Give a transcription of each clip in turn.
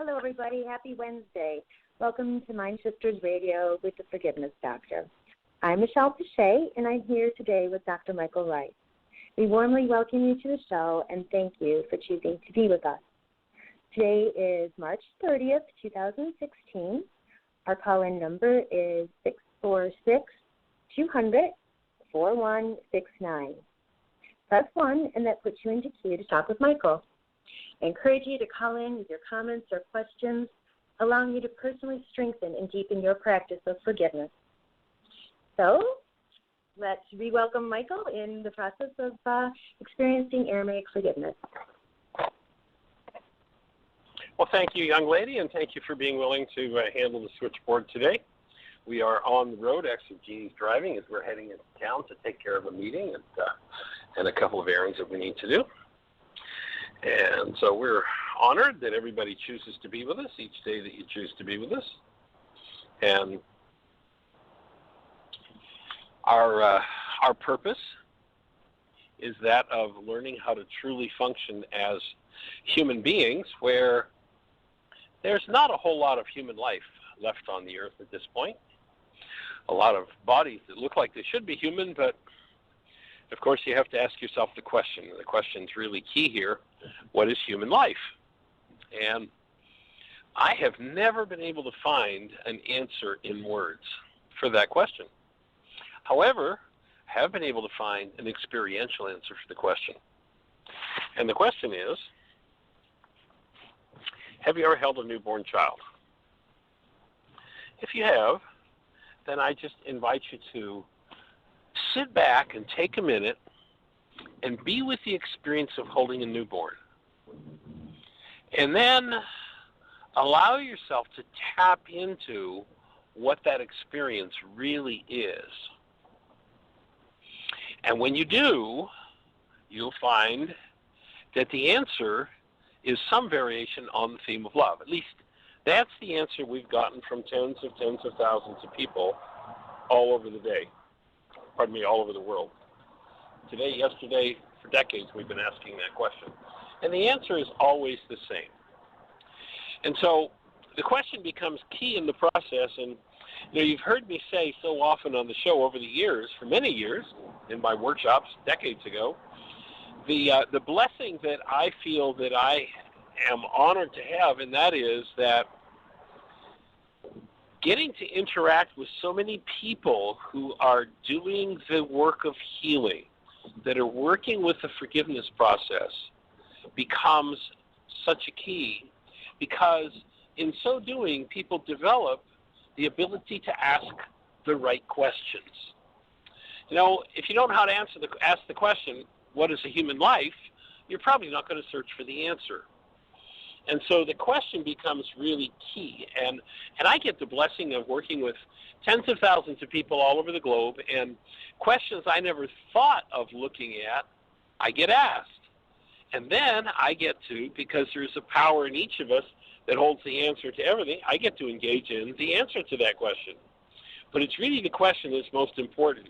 Hello, everybody. Happy Wednesday. Welcome to MindShifters Radio with the Forgiveness Doctor. I'm Michelle Pichet, and I'm here today with Dr. Michael Ryce. We warmly welcome you to the show, and thank you for choosing to be with us. Today is March 30th, 2016. Our call-in number is 646-200-4169. Press 1, and that puts you into queue to talk with Michael. I encourage you to call in with your comments or questions, allowing you to personally strengthen and deepen your practice of forgiveness. So, let's re-welcome Michael in the process of experiencing Aramaic forgiveness. Well, thank you, young lady, and thank you for being willing to handle the switchboard today. We are on the road. Actually, Jeanie's driving as we're heading into town to take care of a meeting and a couple of errands that we need to do. And so we're honored that everybody chooses to be with us each day that you choose to be with us. And our purpose is that of learning how to truly function as human beings, where there's not a whole lot of human life left on the earth at this point. A lot of bodies that look like they should be human, but of course you have to ask yourself the question. The question's really key here. What is human life? And I have never been able to find an answer in words for that question. However, I have been able to find an experiential answer for the question. And the question is, have you ever held a newborn child? If you have, then I just invite you to sit back and take a minute and be with the experience of holding a newborn. And then allow yourself to tap into what that experience really is. And when you do, you'll find that the answer is some variation on the theme of love. At least that's the answer we've gotten from tens of thousands of people all over the day. All over the world. Today, yesterday, for decades, we've been asking that question. And the answer is always the same. And so the question becomes key in the process. And you've heard me say so often on the show over the years, for many years, in my workshops decades ago, the blessing that I feel that I am honored to have, and that is that getting to interact with so many people who are doing the work of healing, that are working with the forgiveness process, becomes such a key, because in so doing, people develop the ability to ask the right questions. If you don't know how to ask the question, what is a human life, you're probably not going to search for the answer. And so the question becomes really key. And I get the blessing of working with tens of thousands of people all over the globe, and questions I never thought of looking at, I get asked. And then I get to, because there's a power in each of us that holds the answer to everything, I get to engage in the answer to that question. But it's really the question that's most important.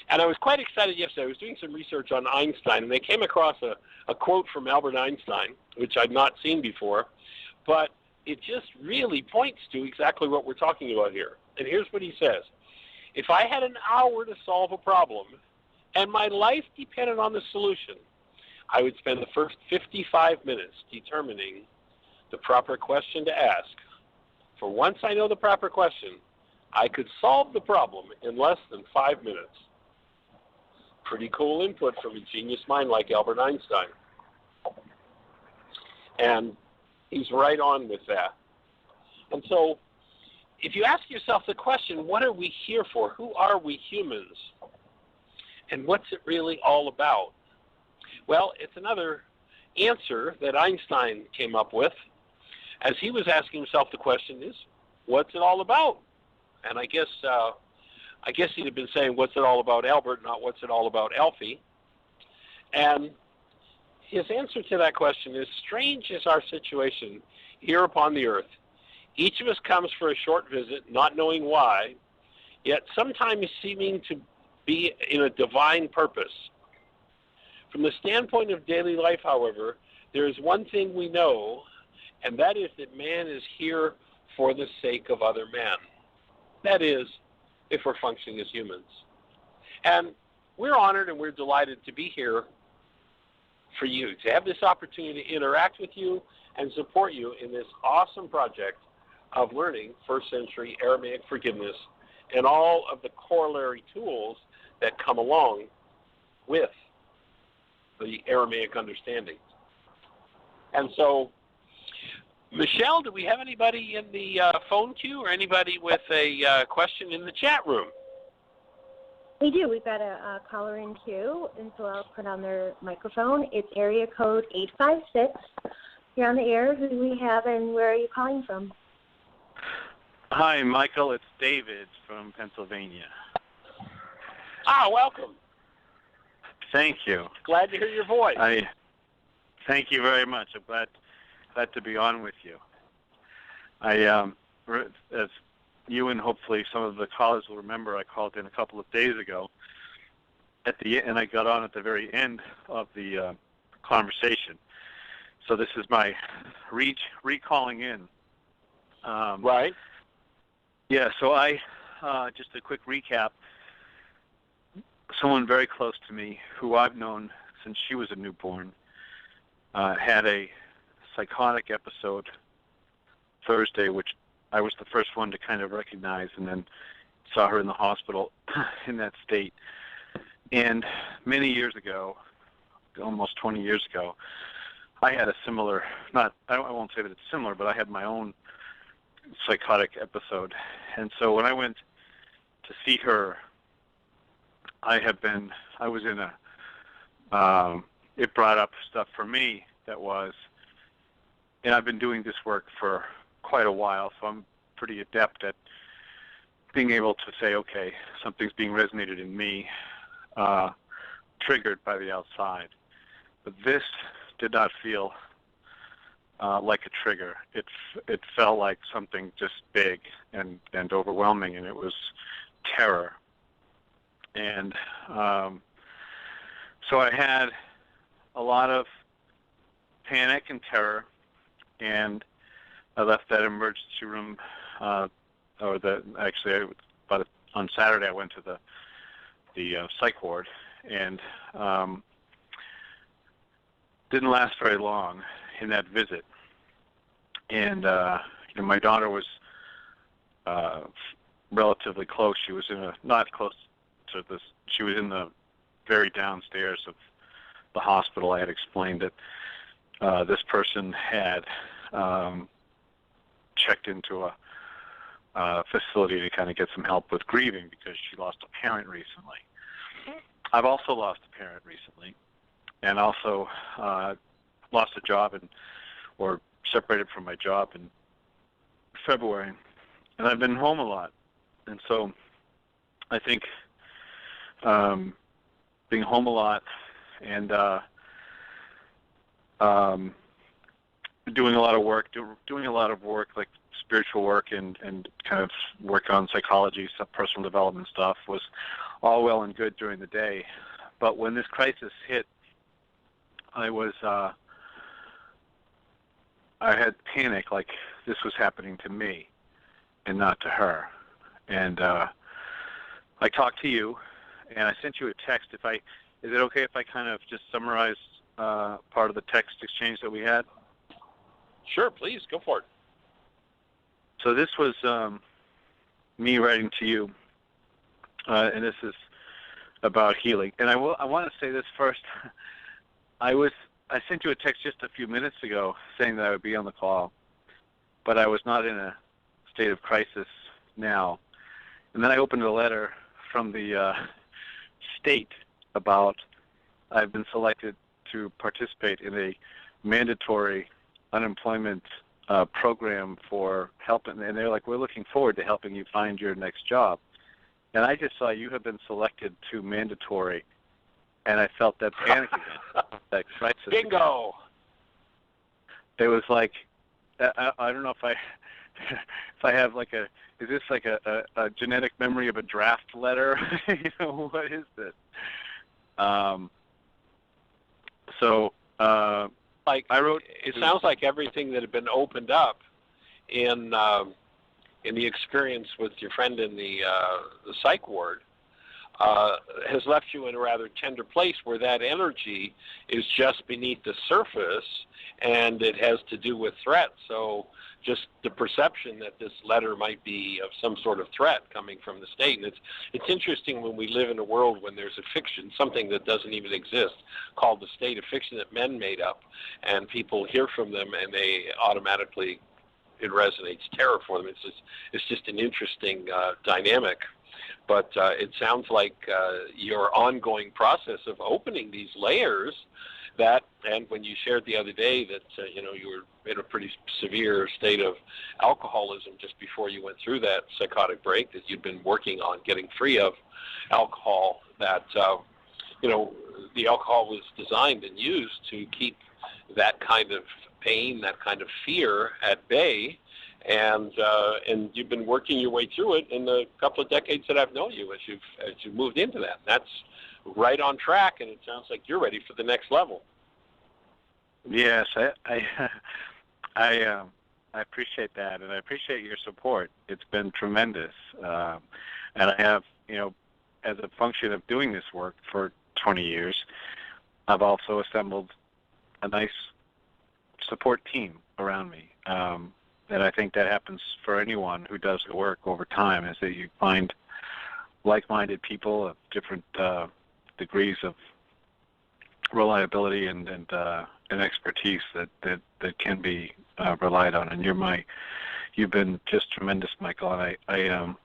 And I was quite excited yesterday. I was doing some research on Einstein, and I came across a quote from Albert Einstein, which I'd not seen before, but it just really points to exactly what we're talking about here. And here's what he says. If I had an hour to solve a problem and my life depended on the solution, I would spend the first 55 minutes determining the proper question to ask. For once I know the proper question, I could solve the problem in less than 5 minutes. Pretty cool input from a genius mind like Albert Einstein. And he's right on with that. And so if you ask yourself the question, what are we here for? Who are we humans? And what's it really all about? Well, it's another answer that Einstein came up with as he was asking himself the question is, what's it all about? And I guess he'd have been saying, what's it all about, Albert, not what's it all about, Alfie. And his answer to that question is, strange is our situation here upon the earth. Each of us comes for a short visit, not knowing why, yet sometimes seeming to be in a divine purpose. From the standpoint of daily life, however, there is one thing we know, and that is that man is here for the sake of other men. That is, if we're functioning as humans. And we're honored and we're delighted to be here for you, to have this opportunity to interact with you and support you in this awesome project of learning first century Aramaic forgiveness and all of the corollary tools that come along with the Aramaic understanding. And so, Michelle, do we have anybody in the phone queue or anybody with a question in the chat room? We do. We've got a caller in queue, and so I'll put on their microphone. It's area code 856. You're on the air. Who do we have, and where are you calling from? Hi, Michael. It's David from Pennsylvania. Ah, welcome. Thank you. Glad to hear your voice. Thank you very much. I'm glad to be on with you. As you and hopefully some of the callers will remember, I called in a couple of days ago and I got on at the very end of the conversation. So this is my recalling in. Right. Yeah, so I, just a quick recap, someone very close to me who I've known since she was a newborn had a psychotic episode Thursday, which I was the first one to kind of recognize, and then saw her in the hospital in that state. And many years ago, almost 20 years ago, I had a similar, I won't say that it's similar, but I had my own psychotic episode. And so when I went to see her, I was in it brought up stuff for me that was, and I've been doing this work for quite a while, so I'm pretty adept at being able to say, okay, something's being resonated in me, triggered by the outside. But this did not feel like a trigger. It felt like something just big and overwhelming, and it was terror. And so I had a lot of panic and terror, and I left that emergency room, on Saturday I went to the psych ward, and didn't last very long in that visit. And my daughter was relatively close. She was not close to this. She was in the very downstairs of the hospital. I had explained that this person had checked into a facility to kind of get some help with grieving because she lost a parent recently. I've also lost a parent recently, and also lost a job or separated from my job in February, and I've been home a lot. And so I think being home a lot and doing a lot of work like spiritual work and kind of work on psychology, some personal development stuff was all well and good during the day. But when this crisis hit, I had panic, like this was happening to me and not to her. And I talked to you, and I sent you a text. Is it okay if I kind of just summarize part of the text exchange that we had? Sure, please, go for it. So this was me writing to you, and this is about healing. And I want to say this first. I sent you a text just a few minutes ago saying that I would be on the call, but I was not in a state of crisis now. And then I opened a letter from the state about I've been selected to participate in a mandatory unemployment program for help, and they're like, we're looking forward to helping you find your next job. And I just saw you have been selected to mandatory, and I felt that panic again, that crisis. Bingo! Again. It was like, I don't know if I have like is this like a genetic memory of a draft letter? What is this? So like sounds like everything that had been opened up in the experience with your friend in the psych ward has left you in a rather tender place where that energy is just beneath the surface, and it has to do with threat. So just the perception that this letter might be of some sort of threat coming from the state. And it's interesting when we live in a world when there's a fiction, something that doesn't even exist, called the state, a fiction that men made up, and people hear from them and they automatically, it resonates terror for them. It's just an interesting dynamic. But it sounds like your ongoing process of opening these layers that, and when you shared the other day that, you were in a pretty severe state of alcoholism just before you went through that psychotic break, that you'd been working on getting free of alcohol, that, the alcohol was designed and used to keep that kind of pain, that kind of fear at bay. And you've been working your way through it in the couple of decades that I've known you as you've moved into that. That's right on track, and it sounds like you're ready for the next level. Yes, I appreciate that, and I appreciate your support. It's been tremendous, and I have, as a function of doing this work for 20 years, I've also assembled a nice support team around me. And I think that happens for anyone who does the work over time, is that you find like-minded people of different degrees of reliability and expertise that can be relied on. And you've been just tremendous, Michael. And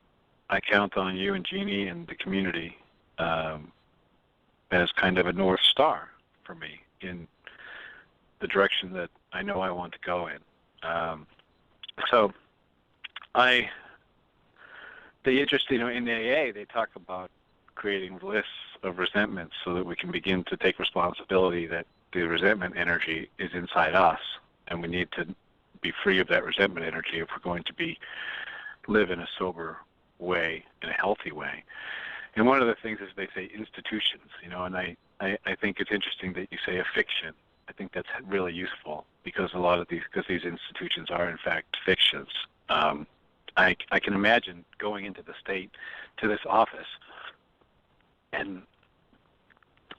I count on you and Jeanie and the community as kind of a North Star for me in the direction that I know I want to go in. So the interest, in AA, they talk about creating lists of resentments so that we can begin to take responsibility that the resentment energy is inside us, and we need to be free of that resentment energy if we're going to live in a sober way, in a healthy way. And one of the things is they say institutions, and I think it's interesting that you say a fiction. I think that's really useful because these institutions are in fact fictions. I can imagine going into the state, to this office, and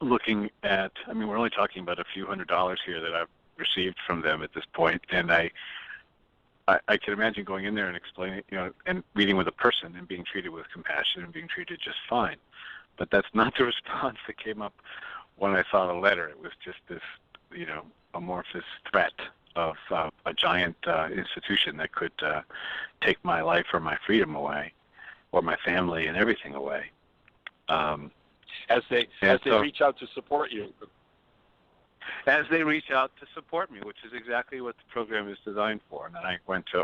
looking at, we're only talking about a few $100s here that I've received from them at this point, and I can imagine going in there and explaining, and meeting with a person and being treated with compassion and being treated just fine. But that's not the response that came up when I saw the letter. It was just this, amorphous threat of a giant institution that could take my life or my freedom away, or my family and everything away. As they reach out to support you. As they reach out to support me, which is exactly what the program is designed for. And then I went to,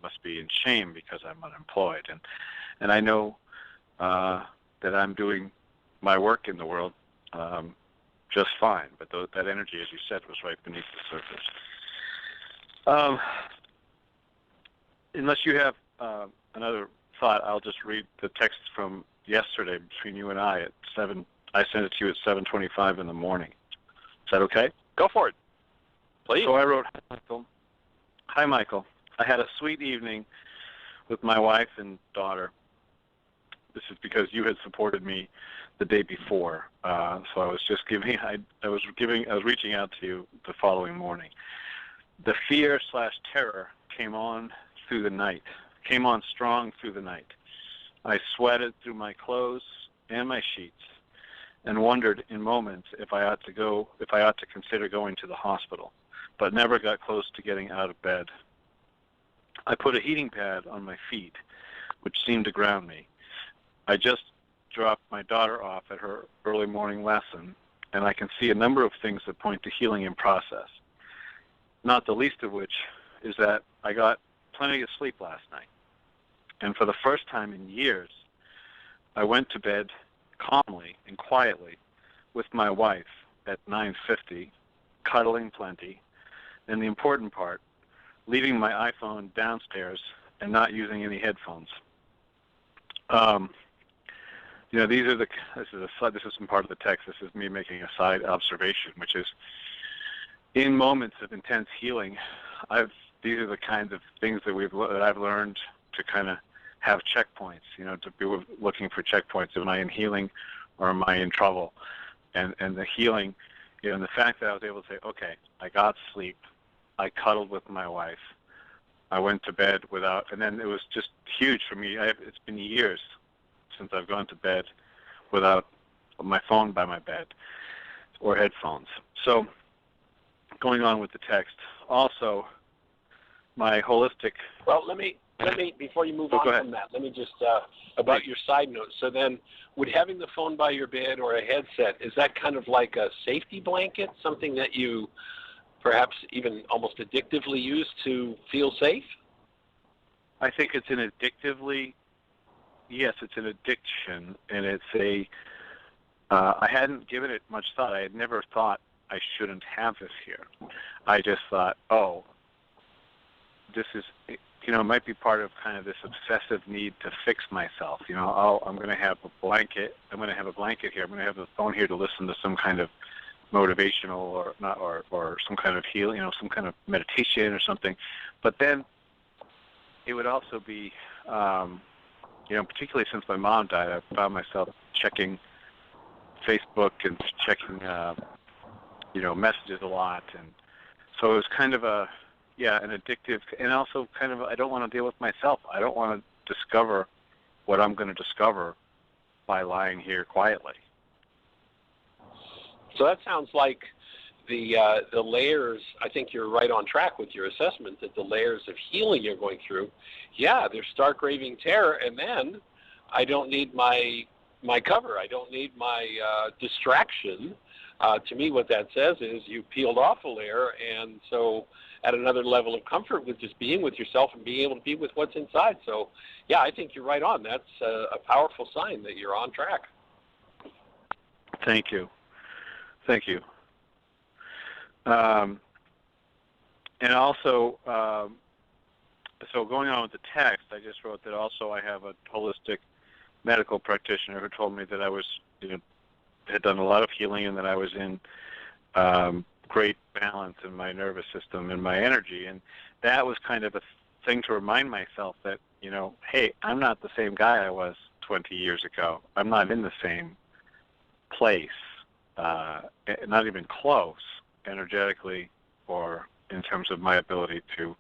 must be in shame because I'm unemployed. And I know that I'm doing my work in the world just fine, but that energy, as you said, was right beneath the surface. Unless you have another thought, I'll just read the text from yesterday between you and I at 7. I sent it to you at 7:25 in the morning. Is that okay? Go for it, please. So I wrote, Hi, Michael. I had a sweet evening with my wife and daughter. This is because you had supported me the day before. So I was just I was reaching out to you the following morning. The fear/terror came on strong through the night. I sweated through my clothes and my sheets and wondered in moments if I ought to consider going to the hospital, but never got close to getting out of bed. I put a heating pad on my feet, which seemed to ground me. I just dropped my daughter off at her early morning lesson, and I can see a number of things that point to healing in process, not the least of which is that I got plenty of sleep last night. And for the first time in years, I went to bed calmly and quietly with my wife at 9:50, cuddling plenty, and the important part, leaving my iPhone downstairs and not using any headphones. This is some part of the text. This is me making a side observation, which is in moments of intense healing, these are the kinds of things that I've learned to kind of have checkpoints, to be looking for checkpoints. Am I in healing or am I in trouble? And the healing, and the fact that I was able to say, okay, I got sleep, I cuddled with my wife, I went to bed and then it was just huge for me. It's been years since I've gone to bed without my phone by my bed or headphones. So going on with the text, also my holistic... Well, let me before you move on from that, let me just, about your side note. So then, would having the phone by your bed or a headset, is that kind of like a safety blanket, something that you perhaps even almost addictively use to feel safe? I think it's an addiction, and it's I hadn't given it much thought. I had never thought I shouldn't have this here. I just thought, this is, it might be part of kind of this obsessive need to fix myself. I'm going to have a blanket. I'm going to have a blanket here. I'm going to have the phone here to listen to some kind of motivational or some kind of healing, some kind of meditation or something. But then it would also be, particularly since my mom died, I found myself checking Facebook and checking, messages a lot. And so it was kind of an addictive, and also kind of, I don't want to deal with myself. I don't want to discover what I'm going to discover by lying here quietly. So that sounds like the layers. I think you're right on track with your assessment that the layers of healing you're going through, there's stark raving terror, and then I don't need my cover. I don't need my distraction. To me, what that says is you peeled off a layer, and so at another level of comfort with just being with yourself and being able to be with what's inside. So, I think you're right on. That's a powerful sign that you're on track. Thank you. And also, so going on with the text, I just wrote that also I have a holistic medical practitioner who told me that I was, had done a lot of healing and that I was in great balance in my nervous system and my energy. And that was kind of a thing to remind myself that, hey, I'm not the same guy I was 20 years ago. I'm not in the same place, not even close energetically or in terms of my ability to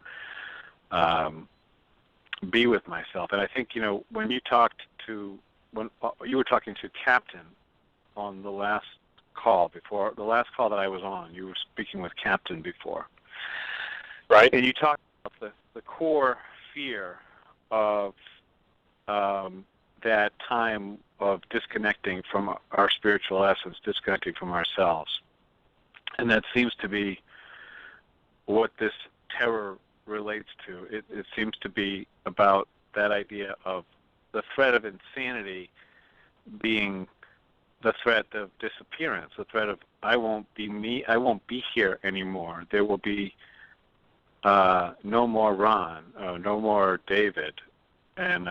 be with myself. And I think, when you were talking to Captain on the last call that I was on, you were speaking with Captain before. Right. And you talked about the core fear of that time of disconnecting from our spiritual essence, disconnecting from ourselves. And that seems to be what this terror relates to. It seems to be about that idea of the threat of insanity being the threat of disappearance, the threat of I won't be me, I won't be here anymore. There will be no more Ron, no more David. And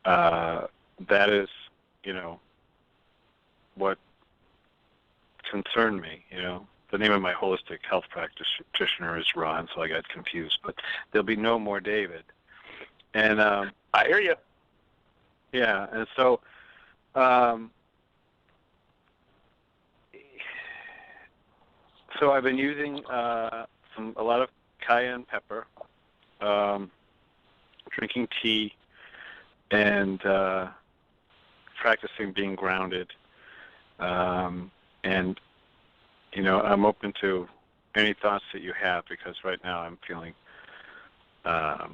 that is, what concerned me, The name of my holistic health practitioner is Ron, so I got confused. But there'll be no more David. And I hear you. Yeah, and so I've been using a lot of cayenne pepper, drinking tea, and practicing being grounded. And I'm open to any thoughts that you have, because right now I'm feeling a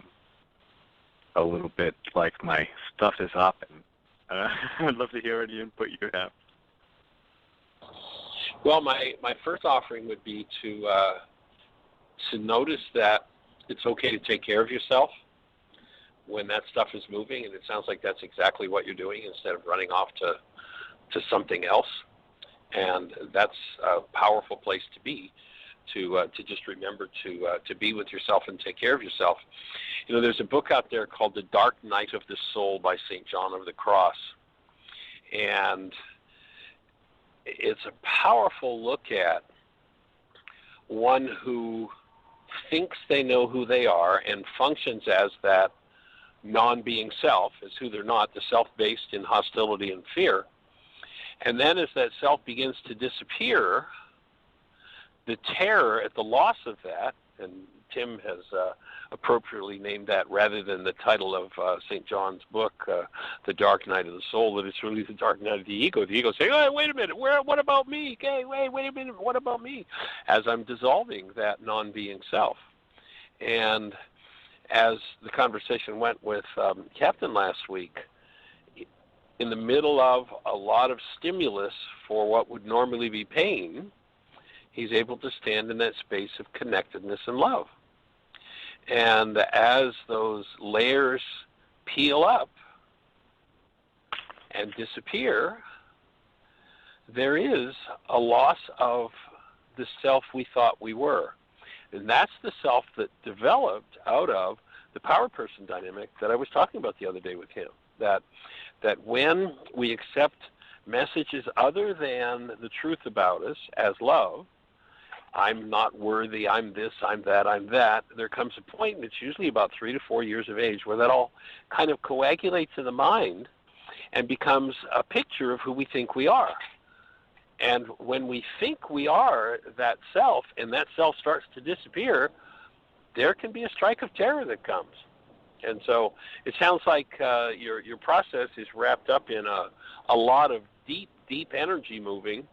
little bit like my stuff is up, and I'd love to hear any input you have. Well, my first offering would be to notice that it's okay to take care of yourself when that stuff is moving, and it sounds like that's exactly what you're doing instead of running off to something else. And that's a powerful place to be, to just remember to be with yourself and take care of yourself. There's a book out there called The Dark Night of the Soul by St. John of the Cross. And it's a powerful look at one who thinks they know who they are and functions as that non-being self, as who they're not, the self based in hostility and fear. And then as that self begins to disappear, the terror at the loss of that, and Tim has appropriately named that, rather than the title of St. John's book, The Dark Night of the Soul, that it's really the dark night of the ego. The ego saying, oh, wait a minute, what about me? Okay, wait a minute, what about me? As I'm dissolving that non-being self. And as the conversation went with Captain last week, in the middle of a lot of stimulus for what would normally be pain, he's able to stand in that space of connectedness and love. And as those layers peel up and disappear, there is a loss of the self we thought we were. And that's the self that developed out of the power person dynamic that I was talking about the other day with him. That when we accept messages other than the truth about us as love, I'm not worthy, I'm this, I'm that, there comes a point, and it's usually about 3 to 4 years of age, where that all kind of coagulates in the mind and becomes a picture of who we think we are. And when we think we are that self, and that self starts to disappear, there can be a strike of terror that comes. And so it sounds like your process is wrapped up in a lot of deep energy moving,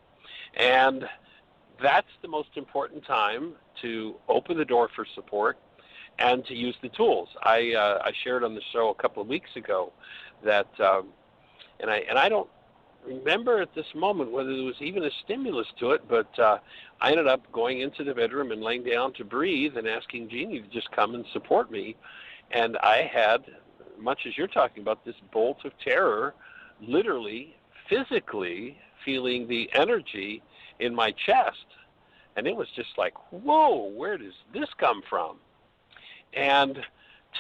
and that's the most important time to open the door for support and to use the tools. I shared on the show a couple of weeks ago that, and I don't remember at this moment whether there was even a stimulus to it, but I ended up going into the bedroom and laying down to breathe and asking Jeanie to just come and support me. And I had, much as you're talking about, this bolt of terror, literally, physically feeling the energy in my chest. And it was just like, whoa, where does this come from? And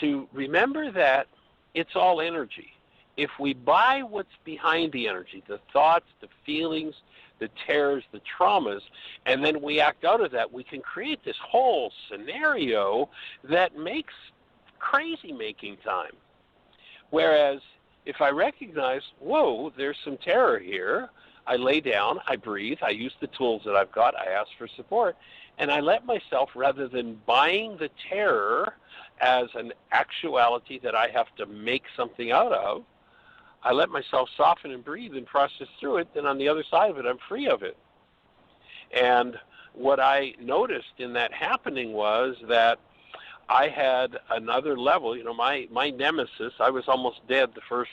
to remember that it's all energy. If we buy what's behind the energy, the thoughts, the feelings, the terrors, the traumas, and then we act out of that, we can create this whole scenario that makes crazy making time. Whereas if I recognize, whoa, there's some terror here, I lay down, I breathe, I use the tools that I've got, I ask for support, and I let myself, rather than buying the terror as an actuality that I have to make something out of, I let myself soften and breathe and process through it, then on the other side of it, I'm free of it. And what I noticed in that happening was that I had another level, my nemesis. I was almost dead the first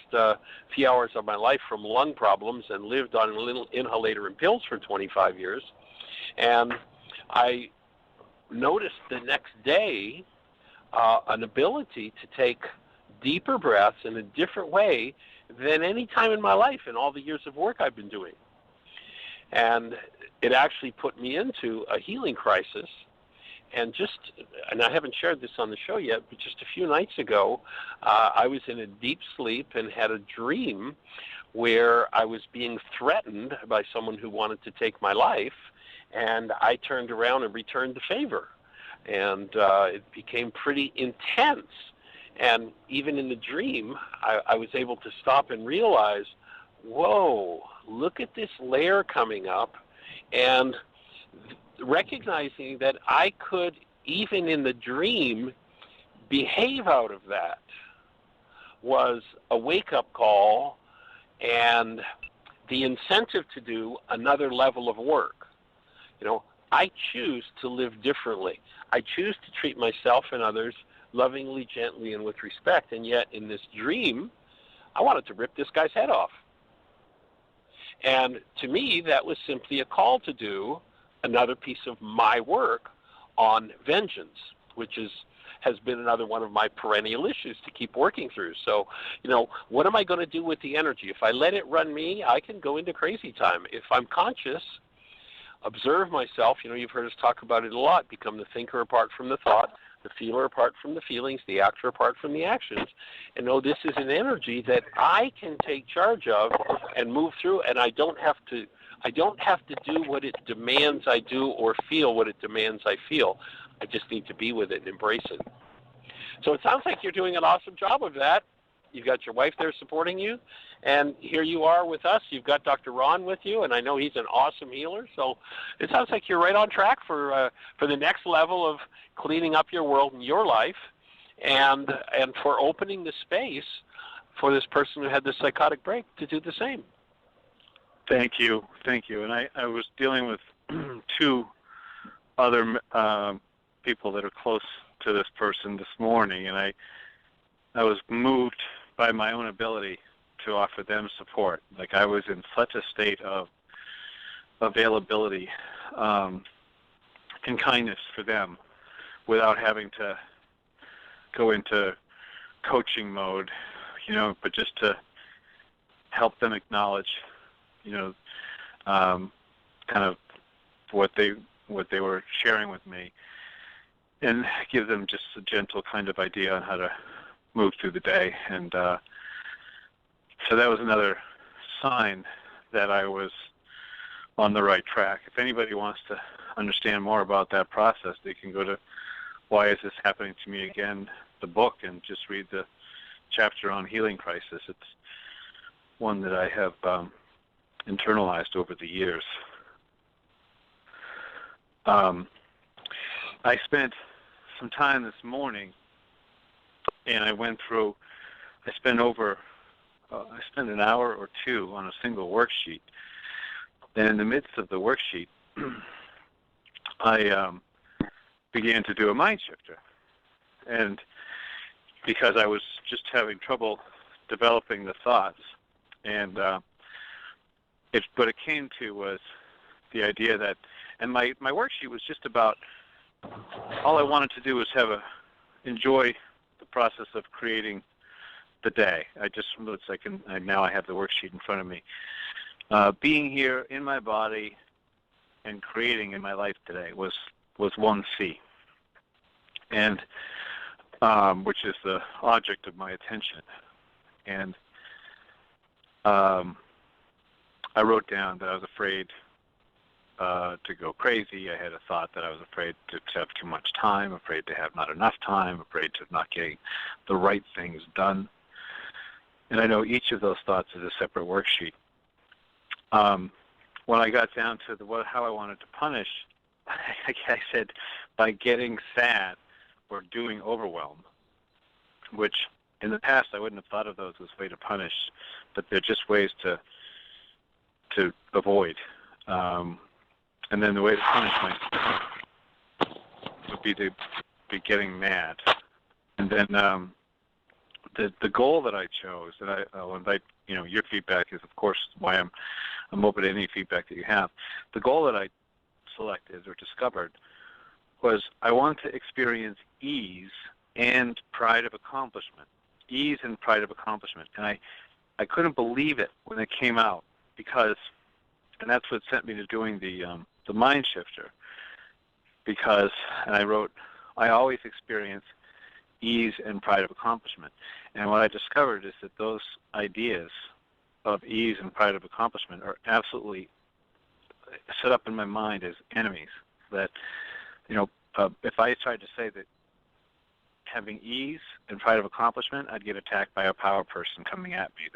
few hours of my life from lung problems and lived on a little inhalator and pills for 25 years. And I noticed the next day an ability to take deeper breaths in a different way than any time in my life in all the years of work I've been doing. And it actually put me into a healing crisis. And I haven't shared this on the show yet, but just a few nights ago, I was in a deep sleep and had a dream where I was being threatened by someone who wanted to take my life, and I turned around and returned the favor. And it became pretty intense. And even in the dream, I was able to stop and realize, whoa, look at this layer coming up, and recognizing that I could, even in the dream, behave out of that was a wake-up call and the incentive to do another level of work. I choose to live differently. I choose to treat myself and others lovingly, gently, and with respect. And yet, in this dream, I wanted to rip this guy's head off. And to me, that was simply a call to do another piece of my work on vengeance, which has been another one of my perennial issues to keep working through. So, what am I going to do with the energy? If I let it run me, I can go into crazy time. If I'm conscious, observe myself, you've heard us talk about it a lot, become the thinker apart from the thought, the feeler apart from the feelings, the actor apart from the actions, and know this is an energy that I can take charge of and move through, and I don't have to I don't have to do what it demands I do or feel what it demands I feel. I just need to be with it and embrace it. So it sounds like you're doing an awesome job of that. You've got your wife there supporting you, and here you are with us. You've got Dr. Ron with you, and I know he's an awesome healer. So it sounds like you're right on track for the next level of cleaning up your world and your life, and for opening the space for this person who had this psychotic break to do the same. Thank you. And I was dealing with two other people that are close to this person this morning, and I was moved by my own ability to offer them support. Like, I was in such a state of availability and kindness for them without having to go into coaching mode, but just to help them acknowledge, kind of what they were sharing with me, and give them just a gentle kind of idea on how to move through the day. And so that was another sign that I was on the right track. If anybody wants to understand more about that process, they can go to Why Is This Happening to Me Again, the book, and just read the chapter on healing crisis. It's one that I have internalized over the years. I spent some time this morning, and I spent an hour or two on a single worksheet. And in the midst of the worksheet, I began to do a mind shifter. And because I was just having trouble developing the thoughts, and what it came to was the idea that, and my worksheet was just about, all I wanted to do was enjoy the process of creating the day. Now I have the worksheet in front of me. Being here in my body and creating in my life today was 1C, and which is the object of my attention. And I wrote down that I was afraid to go crazy. I had a thought that I was afraid to have too much time, afraid to have not enough time, afraid to not getting the right things done. And I know each of those thoughts is a separate worksheet. When I got down to how I wanted to punish, I said by getting sad or doing overwhelmed, which in the past I wouldn't have thought of those as a way to punish, but they're just ways to avoid. And then the way to punish myself would be to be getting mad. And then the goal that I chose, and I'll invite your feedback is of course why I'm open to any feedback that you have. The goal that I selected or discovered was I wanted to experience ease and pride of accomplishment. Ease and pride of accomplishment. And I couldn't believe it when it came out, because, and that's what sent me to doing the mind shifter, because, and I wrote, I always experience ease and pride of accomplishment. And what I discovered is that those ideas of ease and pride of accomplishment are absolutely set up in my mind as enemies. That, if I tried to say that having ease and pride of accomplishment, I'd get attacked by a power person coming at me,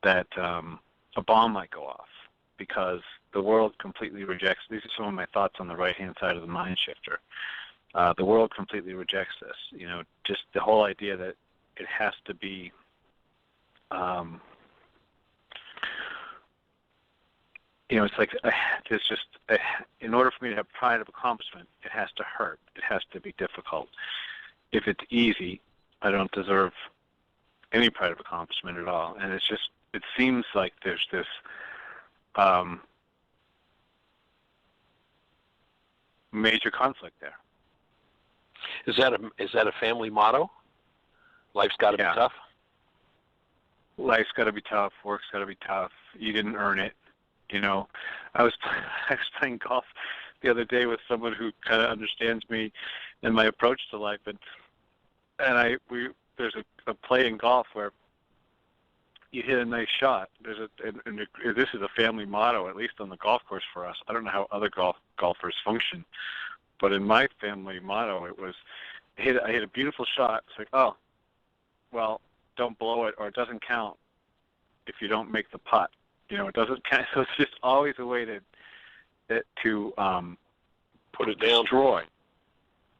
that a bomb might go off, because the world completely rejects. These are some of my thoughts on the right-hand side of the mind shifter. The world completely rejects this. Just the whole idea that it has to be, it's like there's just, in order for me to have pride of accomplishment, it has to hurt. It has to be difficult. If it's easy, I don't deserve any pride of accomplishment at all. And it's just, it seems like there's this major conflict there. Is that a family motto? Life's got to be tough? Life's got to be tough. Work's got to be tough. You didn't earn it. I was playing golf the other day with someone who kind of understands me and my approach to life, and there's a play in golf where you hit a nice shot. And this is a family motto, at least on the golf course for us. I don't know how other golfers function, but in my family motto, it was, I hit a beautiful shot. It's like, oh, well, don't blow it, or it doesn't count if you don't make the putt. It doesn't count. So it's just always a way to put it down, destroy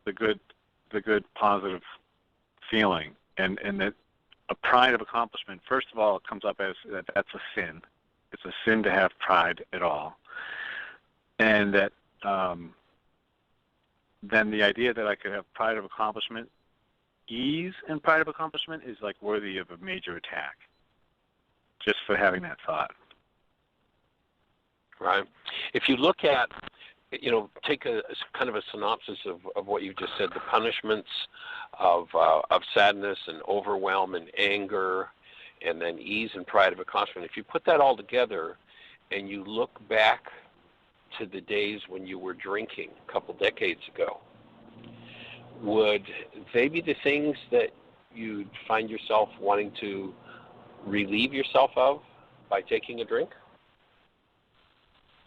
the good positive feeling, and that a pride of accomplishment. First of all, it comes up as that's a sin. It's a sin to have pride at all, and that then the idea that I could have pride of accomplishment, ease and pride of accomplishment is like worthy of a major attack, just for having that thought. Right. If you look at, take a kind of a synopsis of what you just said, the punishments of sadness and overwhelm and anger, and then ease and pride of accomplishment. If you put that all together and you look back to the days when you were drinking a couple decades ago, would they be the things that you'd find yourself wanting to relieve yourself of by taking a drink?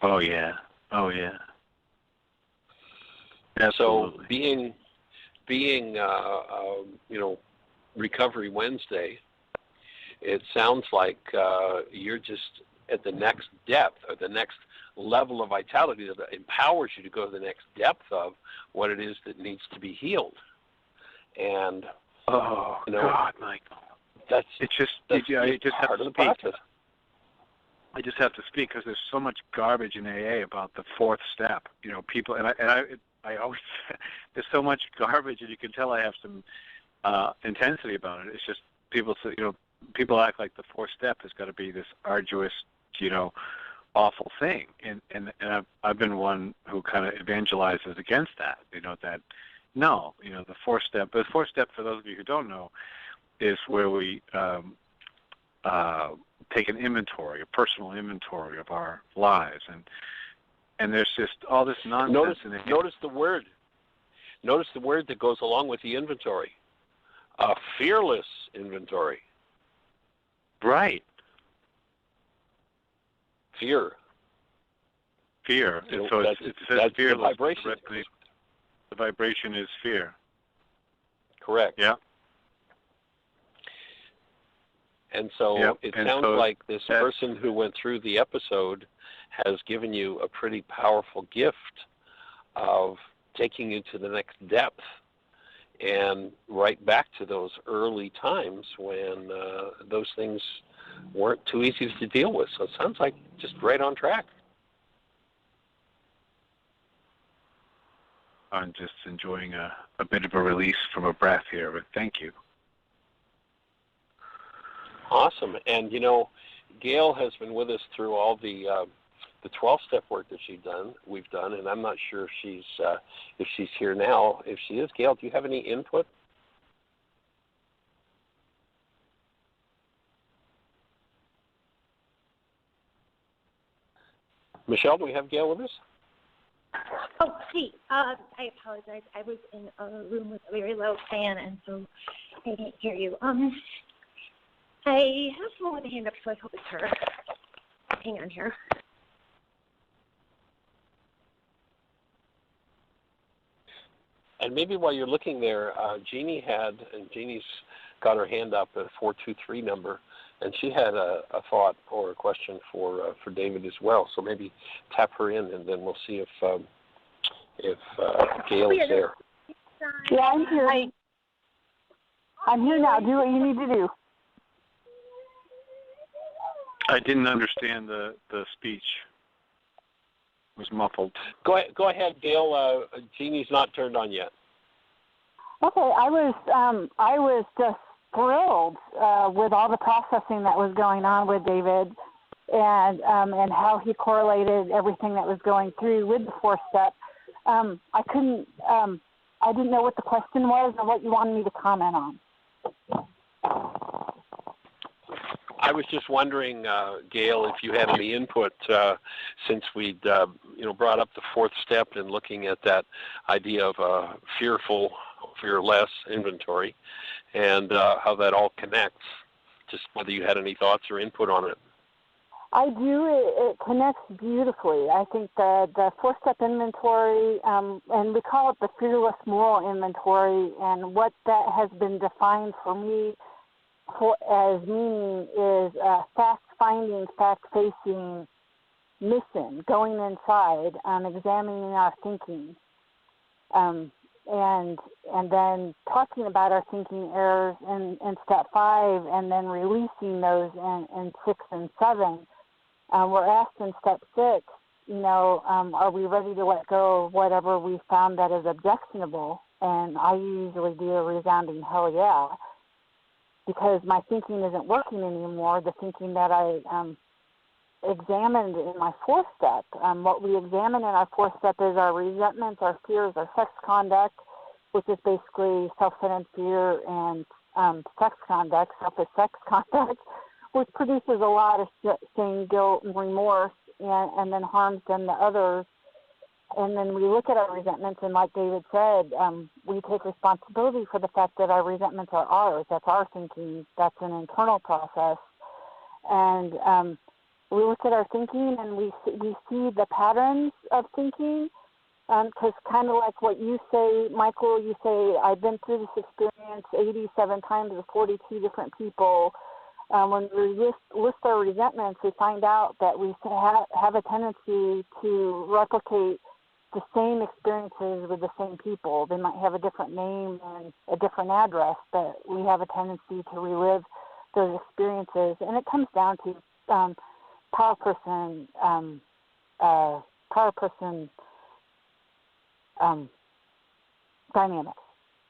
Oh yeah. Absolutely. So being Recovery Wednesday, it sounds like you're just at the next depth, or the next level of vitality that empowers you to go to the next depth of what it is that needs to be healed. And God, Michael, that's I just have part to of the speak. process. I just have to speak because there's so much garbage in AA about the fourth step. People, and I always, there's so much garbage, and you can tell I have some intensity about it. It's just people say, people act like the fourth step has got to be this arduous, awful thing, and I've been one who kind of evangelizes against that. That no, the fourth step. But the fourth step, for those of you who don't know, is where we take an inventory, a personal inventory of our lives, and there's just all this nonsense in it. Notice the word that goes along with the inventory. A fearless inventory. Right. Fear. And so it says that's fearless. The vibration. The vibration is fear. Correct. Yeah. And so it sounds like this person who went through the episode has given you a pretty powerful gift of taking you to the next depth and right back to those early times when those things weren't too easy to deal with. So it sounds like just right on track. I'm just enjoying a bit of a release from a breath here, but thank you. Awesome. And, Gail has been with us through all the 12-step work that we've done, and I'm not sure if she's here now. If she is, Gail, do you have any input? Michelle, do we have Gail with us? Oh, see, I apologize. I was in a room with a very low fan, and so I didn't hear you. I have someone with a hand up, so I hope it's her. Hang on here. And maybe while you're looking there, Jeannie's got her hand up at 423 number, and she had a thought or a question for David as well. So maybe tap her in, and then we'll see if Gail is there. Yeah, I'm here. I'm here now. Do what you need to do. I didn't understand the speech. It was muffled. Go ahead, Gail. Jeannie's not turned on yet. Okay, I was just thrilled with all the processing that was going on with David, and how he correlated everything that was going through with the fourth step. I didn't know what the question was or what you wanted me to comment on. I was just wondering, Gail, if you had any input since we'd brought up the fourth step and looking at that idea of a fearless inventory, and how that all connects. just whether you had any thoughts or input on it. I do. It connects beautifully. I think the 4-step inventory, and we call it the fearless moral inventory, and what that has been defined for me as meaning is fact-finding, fact-facing mission, going inside, examining our thinking, and then talking about our thinking errors in step 5, and then releasing those in 6 and 7. We're asked in step 6, are we ready to let go of whatever we found that is objectionable? And I usually do a resounding hell yeah, because my thinking isn't working anymore. The thinking that I examined in my 4th step. What we examine in our 4th step is our resentments, our fears, our sex conduct, which is basically self-centered fear and sex conduct, selfish sex conduct, which produces a lot of shame, guilt, and remorse, and then harms them to others. And then we look at our resentments, and like David said, we take responsibility for the fact that our resentments are ours. That's our thinking. That's an internal process. And we look at our thinking, and we see the patterns of thinking, because kind of like what you say, Michael, you say, I've been through this experience 87 times with 42 different people. When we list our resentments, we find out that we have a tendency to replicate the same experiences with the same people. They might have a different name and a different address, but we have a tendency to relive those experiences. And it comes down to power person dynamics.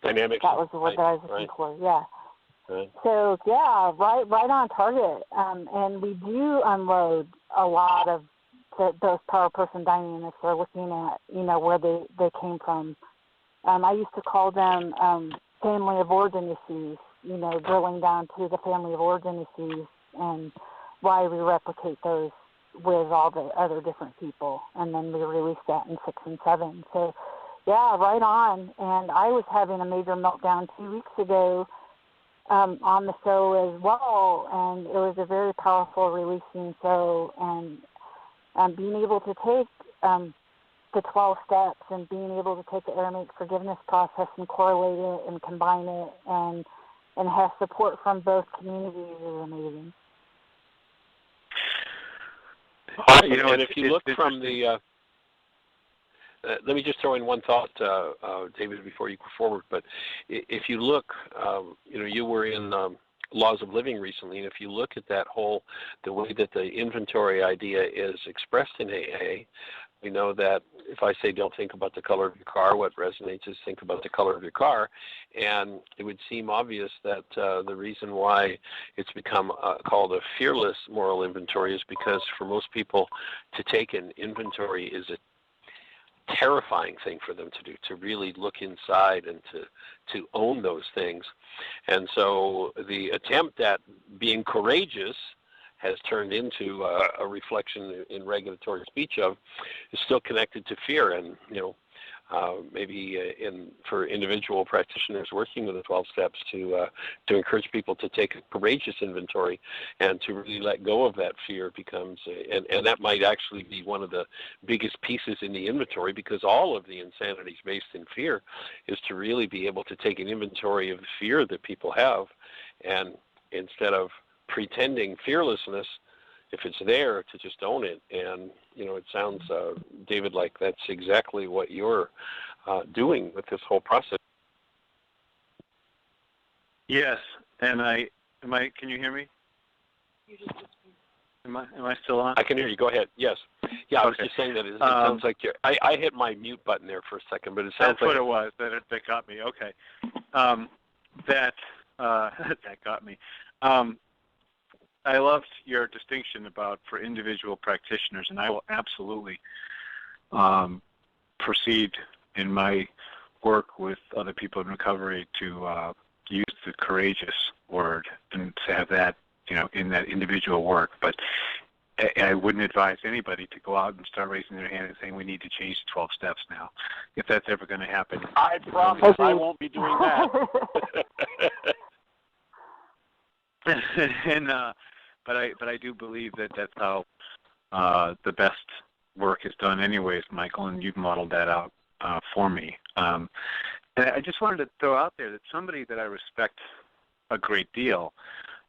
Dynamics. That was the word that I was looking for, yeah. Right. So, yeah, right on target. And we do unload a lot of those power person dynamics. We're looking at, where they came from. I used to call them family of origin issues, drilling down to the family of origin issues and why we replicate those with all the other different people. And then we release that in 6 and 7. So, yeah, right on. And I was having a major meltdown 2 weeks ago on the show as well, and it was a very powerful releasing show, and being able to take the 12 steps and being able to take the Aramaic forgiveness process and correlate it and combine it and have support from both communities is amazing. Awesome. And if you look from the let me just throw in one thought, David, before you go forward. But if you look, you were in Laws of Living recently, and if you look at that the way that the inventory idea is expressed in AA, we know that if I say don't think about the color of your car, what resonates is think about the color of your car. And it would seem obvious that the reason why it's become called a fearless moral inventory is because for most people to take an inventory is a terrifying thing for them to do, to really look inside and to own those things. And so the attempt at being courageous has turned into a reflection in regulatory speech of is still connected to fear. And maybe for individual practitioners working with the 12 steps to encourage people to take a courageous inventory and to really let go of that fear becomes, and that might actually be one of the biggest pieces in the inventory, because all of the insanity is based in fear, is to really be able to take an inventory of the fear that people have, and instead of pretending fearlessness, if it's there, to just own it. And it sounds, David, like that's exactly what you're doing with this whole process. Yes, and can you hear me? Am I still on? I can hear you. Go ahead. Yes. Yeah, I was just saying that it sounds like I hit my mute button there for a second, but it sounds that's what it was. That got me. Okay. That got me. I loved your distinction about for individual practitioners, and I will absolutely proceed in my work with other people in recovery to use the courageous word and to have that, in that individual work. But I wouldn't advise anybody to go out and start raising their hand and saying we need to change the 12 steps now, if that's ever going to happen. I promise I won't be doing that. and but I do believe that that's how the best work is done, anyways, Michael, and you've modeled that out for me. And I just wanted to throw out there that somebody that I respect a great deal,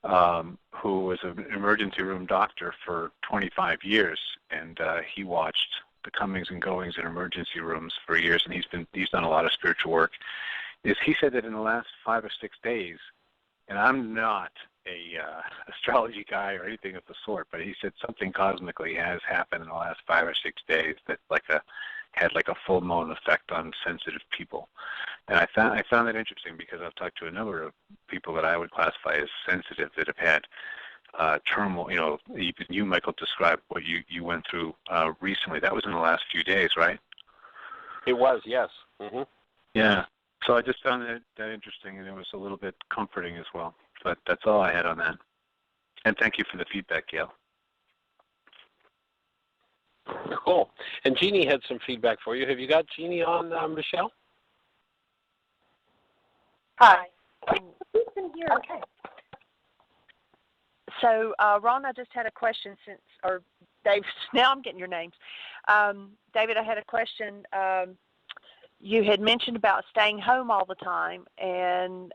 who was an emergency room doctor for 25 years, and he watched the comings and goings in emergency rooms for years, and he's done a lot of spiritual work. He said that in the last 5 or 6 days, and I'm not a astrology guy or anything of the sort, but he said something cosmically has happened in the last 5 or 6 days that had like a full moon effect on sensitive people. And I found that interesting because I've talked to a number of people that I would classify as sensitive that have had turmoil. You know, even you, Michael, described what you went through recently. That was in the last few days, right? It was, yes. Mm-hmm. Yeah. So I just found that interesting, and it was a little bit comforting as well. But that's all I had on that. And thank you for the feedback, Gail. Cool. And Jeanie had some feedback for you. Have you got Jeanie on, Michelle? Hi. Who's been here? Okay. So, Ron, I just had a question or Dave, now I'm getting your names. David, I had a question. You had mentioned about staying home all the time and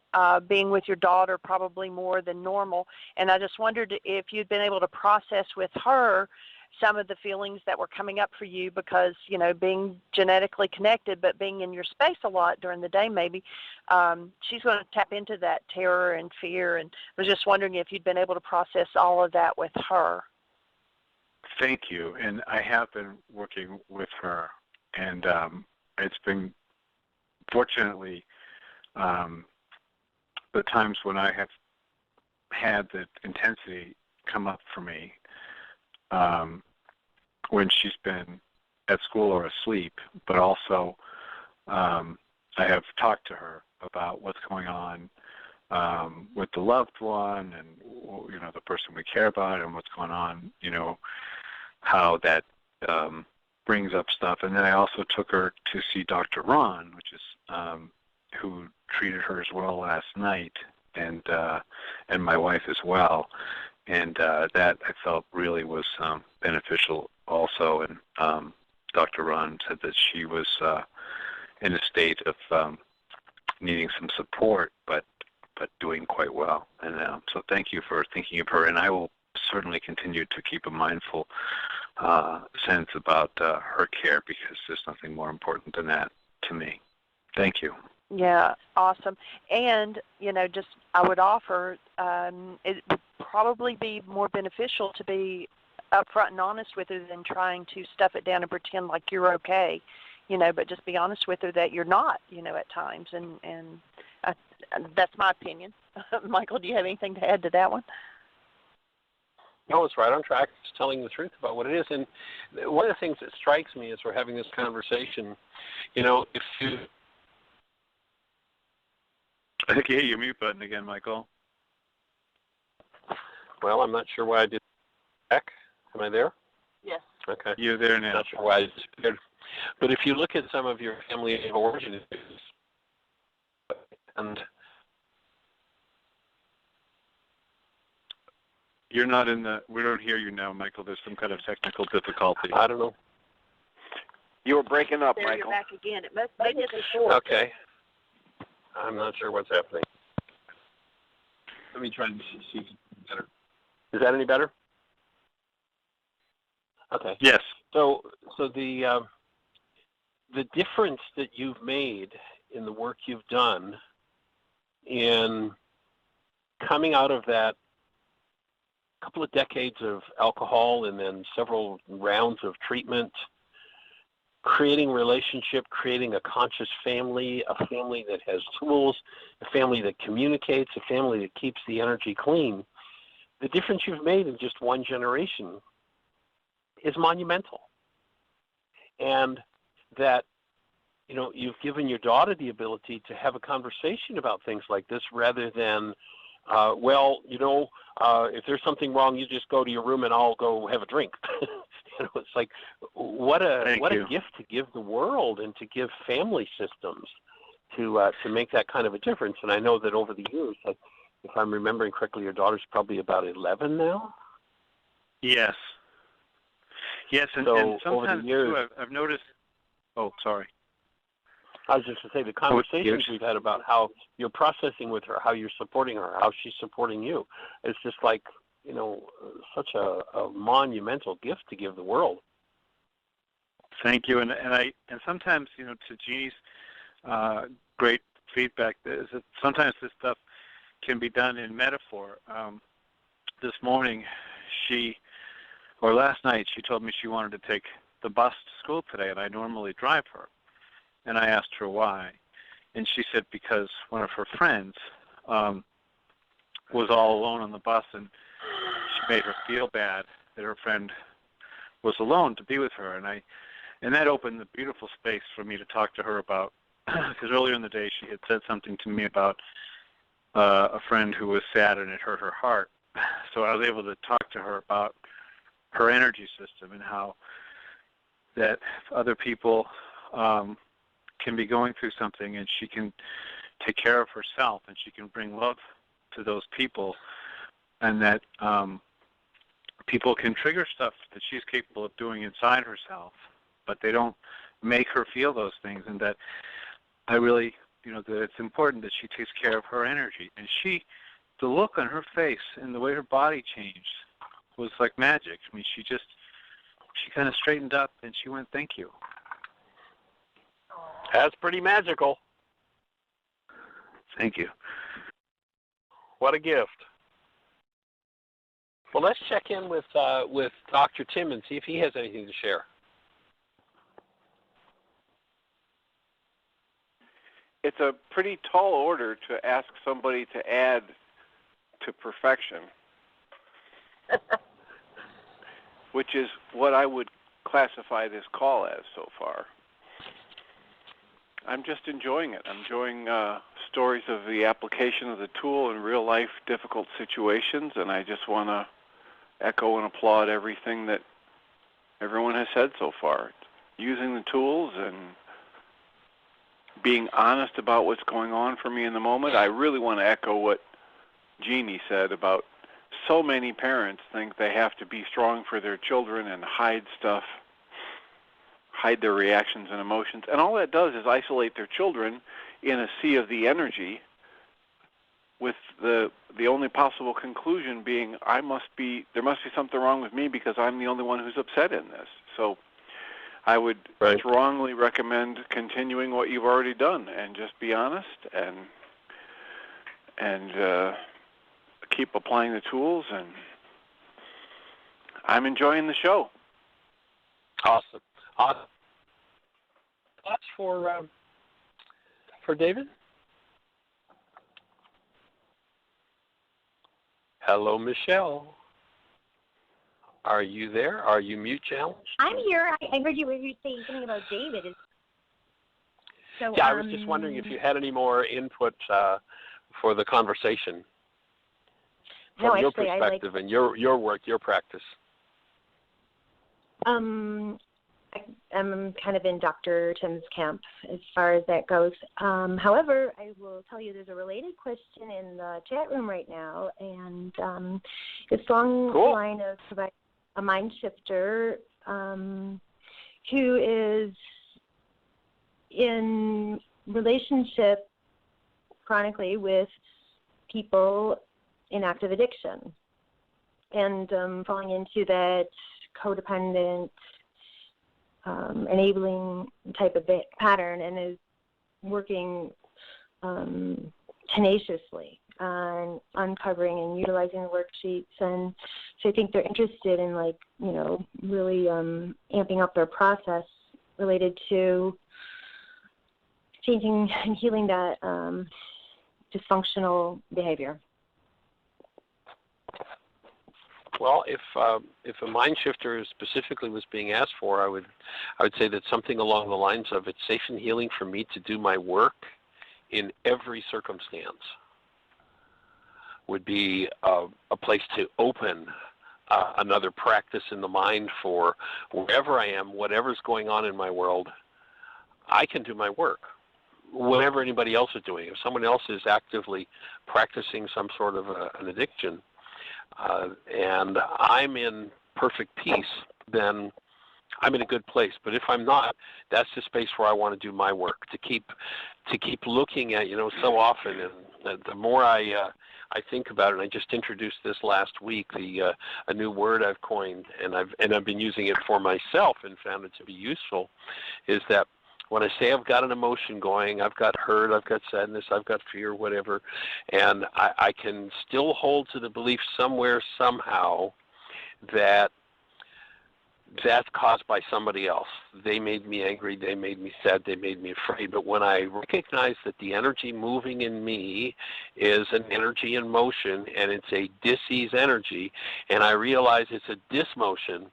being with your daughter probably more than normal. And I just wondered if you'd been able to process with her some of the feelings that were coming up for you because, you know, being genetically connected but being in your space a lot during the day maybe, she's going to tap into that terror and fear. And I was just wondering if you'd been able to process all of that with her. Thank you. And I have been working with her, and it's been, fortunately, the times when I have had the intensity come up for me, when she's been at school or asleep, but also I have talked to her about what's going on with the loved one and, you know, the person we care about and what's going on, you know, how that brings up stuff. And then I also took her to see Dr. Ron, which is who treated her as well last night, and my wife as well. And that I felt really was beneficial also. And Dr. Ron said that she was in a state of needing some support, but doing quite well. And so thank you for thinking of her. And I will certainly continue to keep a mindful sense about her care, because there's nothing more important than that to me. Thank you. Yeah, awesome. And, you know, just I would offer it would probably be more beneficial to be upfront and honest with her than trying to stuff it down and pretend like you're okay, you know, but just be honest with her that you're not, you know, at times. And that's my opinion. Michael, do you have anything to add to that one? No, it's right on track. It's telling the truth about what it is. And one of the things that strikes me as we're having this conversation, you know, if you... I think you hit your mute button again, Michael. Well, I'm not sure why I did back. Am I there? Yes. Okay. You're there now. Not sure why I disappeared. But if you look at some of your family of origin, and you're not in the... We don't hear you now, Michael. There's some kind of technical difficulty. I don't know. You were breaking up, there Michael. You're back again. It must make it short. Okay. I'm not sure what's happening. Let me try and see if it's better. Is that any better? Okay. Yes. So the difference that you've made in the work you've done in coming out of that couple of decades of alcohol and then several rounds of treatment, creating relationship, creating a conscious family, a family that has tools, a family that communicates, a family that keeps the energy clean, the difference you've made in just one generation is monumental. And that, you know, you've given your daughter the ability to have a conversation about things like this rather than, well, you know, if there's something wrong, you just go to your room and I'll go have a drink. You know, it's like, what a gift to give the world and to give family systems to make that kind of a difference. And I know that over the years, the I'm remembering correctly, your daughter's probably about 11 now? Yes. Yes, and sometimes over the years, too, I've noticed. Oh, sorry. I was just going to say the conversations we've had about how you're processing with her, how you're supporting her, how she's supporting you. It's just like, such a monumental gift to give the world. Thank you, and sometimes to Jeannie's great feedback is that sometimes this stuff can be done in metaphor. This morning, last night, she told me she wanted to take the bus to school today, and I normally drive her. And I asked her why, and she said because one of her friends was all alone on the bus, and she made her feel bad that her friend was alone to be with her, and that opened the beautiful space for me to talk to her about, because earlier in the day she had said something to me about a friend who was sad and it hurt her heart. So I was able to talk to her about her energy system and how that other people can be going through something, and she can take care of herself, and she can bring love to those people, and that people can trigger stuff that she's capable of doing inside herself, but they don't make her feel those things, and that I really, that it's important that she takes care of her energy. And the look on her face and the way her body changed was like magic. I mean, she kind of straightened up, and she went, "Thank you." That's pretty magical. Thank you. What a gift. Well, let's check in with Dr. Tim and see if he has anything to share. It's a pretty tall order to ask somebody to add to perfection, which is what I would classify this call as so far. I'm just enjoying it. I'm enjoying stories of the application of the tool in real-life difficult situations, and I just want to echo and applaud everything that everyone has said so far. Using the tools and being honest about what's going on for me in the moment. I really want to echo what Jeanie said about so many parents think they have to be strong for their children and hide stuff, hide their reactions and emotions. And all that does is isolate their children in a sea of the energy, with the only possible conclusion being there must be something wrong with me because I'm the only one who's upset in this. So I would strongly recommend continuing what you've already done and just be honest and keep applying the tools. And I'm enjoying the show. Awesome. Thoughts for David? Hello, Michelle. Are you there? Are you mute challenged? I'm here. I heard you saying something about David. So, yeah, I was just wondering if you had any more input for the conversation from your perspective and your work, your practice. I'm kind of in Dr. Tim's camp as far as that goes. However, I will tell you there's a related question in the chat room right now, and it's along the line of a mind shifter who is in relationship chronically with people in active addiction and falling into that codependent enabling type of pattern, and is working tenaciously on uncovering and utilizing the worksheets. And so I think they're interested in really amping up their process related to changing and healing that dysfunctional behavior. Well, if a mind shifter specifically was being asked for, I would say that something along the lines of, it's safe and healing for me to do my work in every circumstance would be a place to open another practice in the mind for wherever I am, whatever's going on in my world, I can do my work. whatever anybody else is doing. If someone else is actively practicing some sort of an addiction, and I'm in perfect peace, then I'm in a good place. But if I'm not, that's the space where I want to do my work, to keep looking at, so often, and the more I think about it, and I just introduced this last week, a new word I've coined, and I've been using it for myself and found it to be useful, is that when I say I've got an emotion going, I've got hurt, I've got sadness, I've got fear, whatever, and I can still hold to the belief somewhere, somehow, that that's caused by somebody else. They made me angry, they made me sad, they made me afraid. But when I recognize that the energy moving in me is an energy in motion, and it's a dis-ease energy, and I realize it's a dis-motion,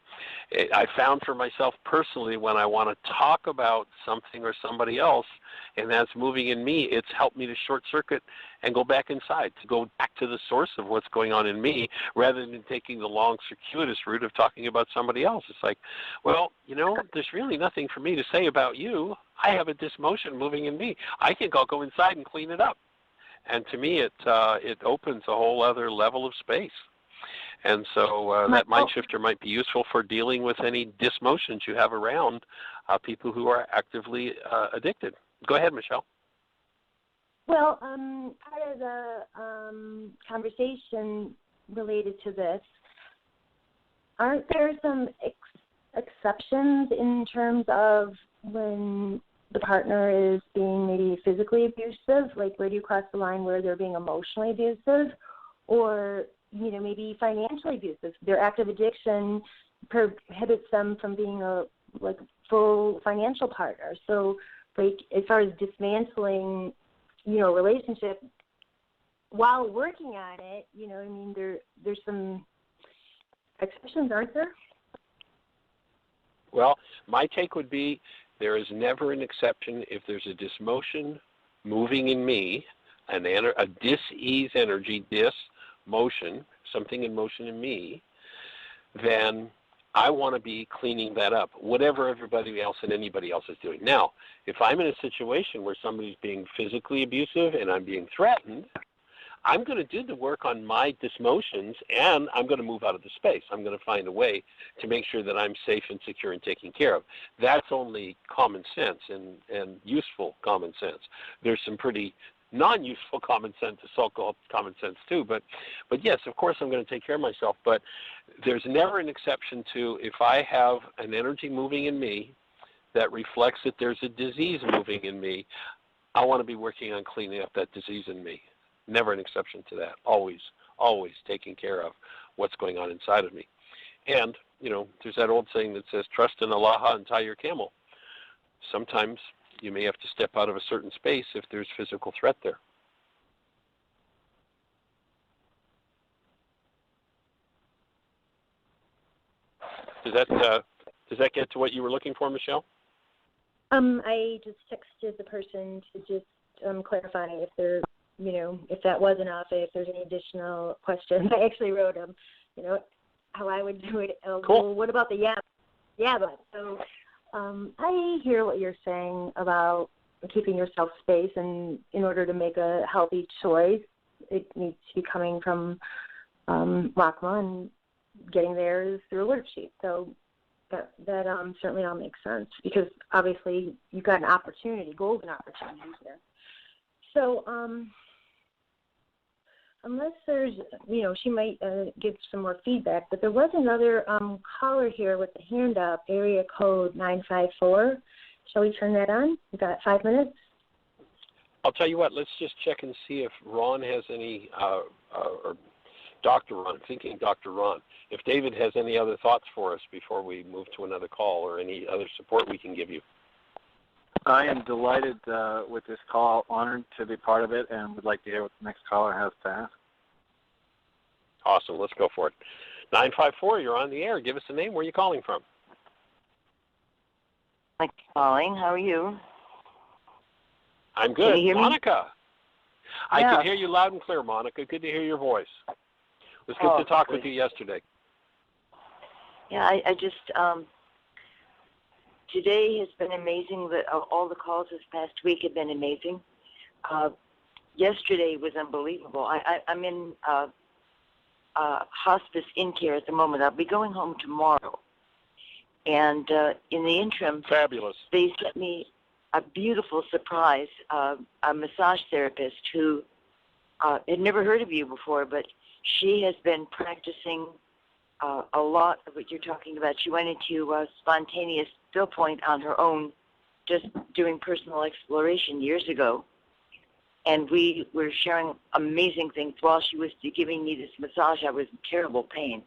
I found for myself personally, when I want to talk about something or somebody else, and that's moving in me, it's helped me to short circuit and go back inside, to go back to the source of what's going on in me, rather than taking the long circuitous route of talking about somebody else. It's like, well, there's really nothing for me to say about you. I have a dismotion moving in me. I think I'll go inside and clean it up. And to me, it opens a whole other level of space. And so that mind shifter might be useful for dealing with any dismotions you have around people who are actively addicted. Go ahead, Michelle. Well, part of the conversation related to this, aren't there some exceptions in terms of when the partner is being maybe physically abusive? Like, where do you cross the line where they're being emotionally abusive, or maybe financially abusive? Their active addiction prohibits them from being a full financial partner. So, as far as dismantling, relationship, while working at it, there's some exceptions, aren't there? Well, my take would be there is never an exception if there's a dismotion moving in me, a dis-ease energy, motion, something in motion in me, then I want to be cleaning that up, whatever everybody else and anybody else is doing. Now, if I'm in a situation where somebody's being physically abusive and I'm being threatened, I'm going to do the work on my dismotions, and I'm going to move out of the space. I'm going to find a way to make sure that I'm safe and secure and taken care of. That's only common sense and useful common sense. There's some pretty non-useful common sense, so-called common sense too, but yes, of course I'm going to take care of myself, but there's never an exception to, if I have an energy moving in me that reflects that there's a disease moving in me, I want to be working on cleaning up that disease in me. Never an exception to that. Always taking care of what's going on inside of me. And, there's that old saying that says, trust in Allah and tie your camel. Sometimes you may have to step out of a certain space if there's physical threat there. Does that get to what you were looking for, Michelle? I just texted the person to just clarify if there, if that was enough, if there's any additional questions. I actually wrote them, how I would do it. Cool. Well, what about the but? So I hear what you're saying about keeping yourself space, and in order to make a healthy choice, it needs to be coming from Lakma, and getting there is through a worksheet. So that certainly all makes sense, because obviously you've got an opportunity, golden opportunity here. So unless there's, she might give some more feedback, but there was another caller here with the hand up, area code 954. Shall we turn that on? We've got 5 minutes. I'll tell you what, let's just check and see if Ron has any, or Dr. Ron, thinking Dr. Ron, if David has any other thoughts for us before we move to another call, or any other support we can give you. I am delighted with this call, honored to be part of it, and would like to hear what the next caller has to ask. Awesome. Let's go for it. 954, you're on the air. Give us a name. Where are you calling from? Mike calling. How are you? I'm good. Can you hear me? Monica. I Yeah. can hear you loud and clear, Monica. Good to hear your voice. It was good to talk with you yesterday. Yeah, I just, today has been amazing. All the calls this past week have been amazing. Yesterday was unbelievable. I'm in hospice in care at the moment. I'll be going home tomorrow. And in the interim, fabulous. They sent me a beautiful surprise, a massage therapist who had never heard of you before, but she has been practicing a lot of what you're talking about. She went into spontaneous still point on her own, just doing personal exploration years ago. And we were sharing amazing things. While she was giving me this massage, I was in terrible pain.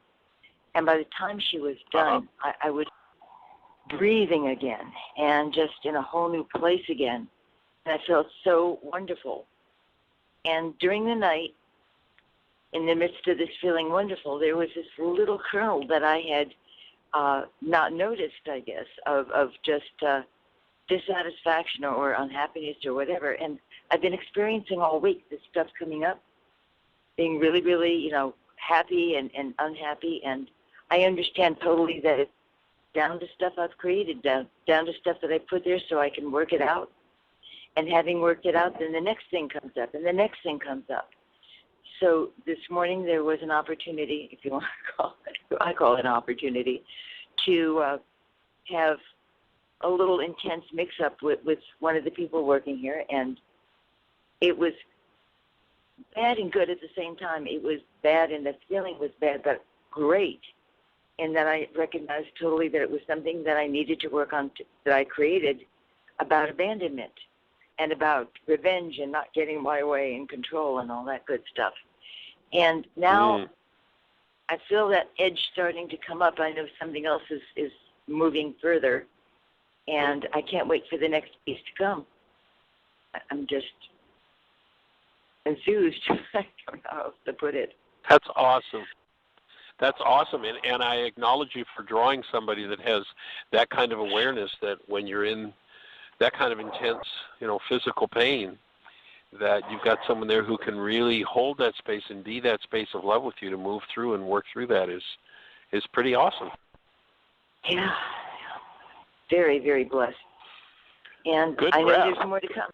And by the time she was done, I was breathing again and just in a whole new place again. And I felt so wonderful. And during the night, in the midst of this feeling wonderful, there was this little kernel that I had not noticed, I guess, of just dissatisfaction or unhappiness or whatever. And I've been experiencing all week this stuff coming up, being really, really, happy and unhappy. And I understand totally that it's down to stuff I've created, down to stuff that I put there so I can work it out. And having worked it out, then the next thing comes up, and the next thing comes up. So this morning there was an opportunity, if you want to call it, I call it an opportunity, to have a little intense mix-up with one of the people working here, and it was bad and good at the same time. It was bad, and the feeling was bad, but great, and that I recognized totally that it was something that I needed to work on, that I created about abandonment and about revenge and not getting my way and control and all that good stuff. And now I feel that edge starting to come up. I know something else is moving further, and I can't wait for the next piece to come. I'm just enthused. I don't know how else to put it. That's awesome. That's awesome, and I acknowledge you for drawing somebody that has that kind of awareness, that when you're in that kind of intense, physical pain, that you've got someone there who can really hold that space and be that space of love with you to move through and work through that is pretty awesome. Yeah. Very, very blessed. And good I know breath. There's more to come.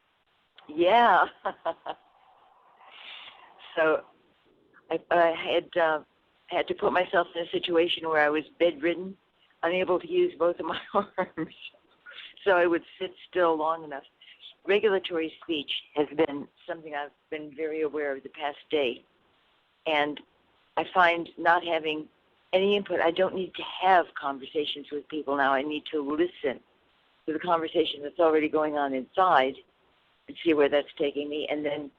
Yeah. So I had to put myself in a situation where I was bedridden, unable to use both of my arms. So I would sit still long enough. Regulatory speech has been something I've been very aware of the past day. And I find not having any input, I don't need to have conversations with people now. I need to listen to the conversation that's already going on inside and see where that's taking me, and then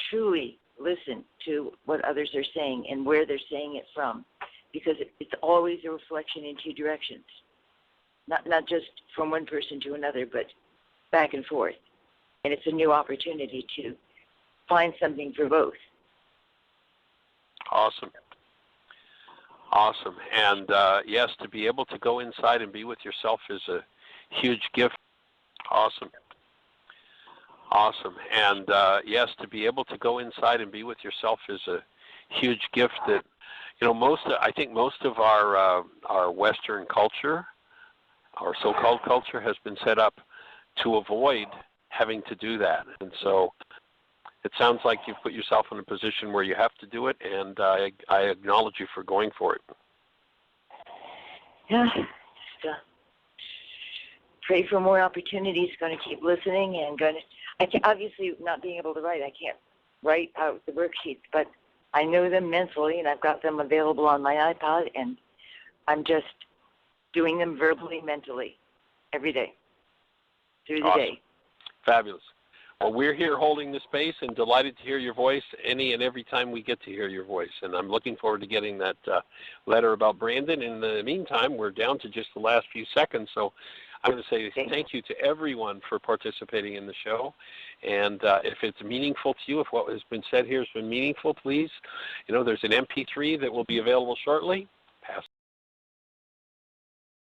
truly listen to what others are saying and where they're saying it from, because it's always a reflection in two directions. Not just from one person to another, but back and forth. And it's a new opportunity to find something for both. Awesome. And yes, to be able to go inside and be with yourself is a huge gift. Awesome. And yes, to be able to go inside and be with yourself is a huge gift that, I think most of our Western culture, our so-called culture, has been set up to avoid having to do that. And so it sounds like you've put yourself in a position where you have to do it, and I acknowledge you for going for it. Yeah, just pray for more opportunities, going to keep listening, and obviously not being able to write, I can't write out the worksheets, but I know them mentally, and I've got them available on my iPod, and I'm just doing them verbally, mentally, every day, through the day. Fabulous. Well, we're here holding the space and delighted to hear your voice any and every time we get to hear your voice. And I'm looking forward to getting that letter about Brandon. In the meantime, we're down to just the last few seconds. So I'm going to say thank you to everyone for participating in the show. And if it's meaningful to you, if what has been said here has been meaningful, please, there's an MP3 that will be available shortly. Pass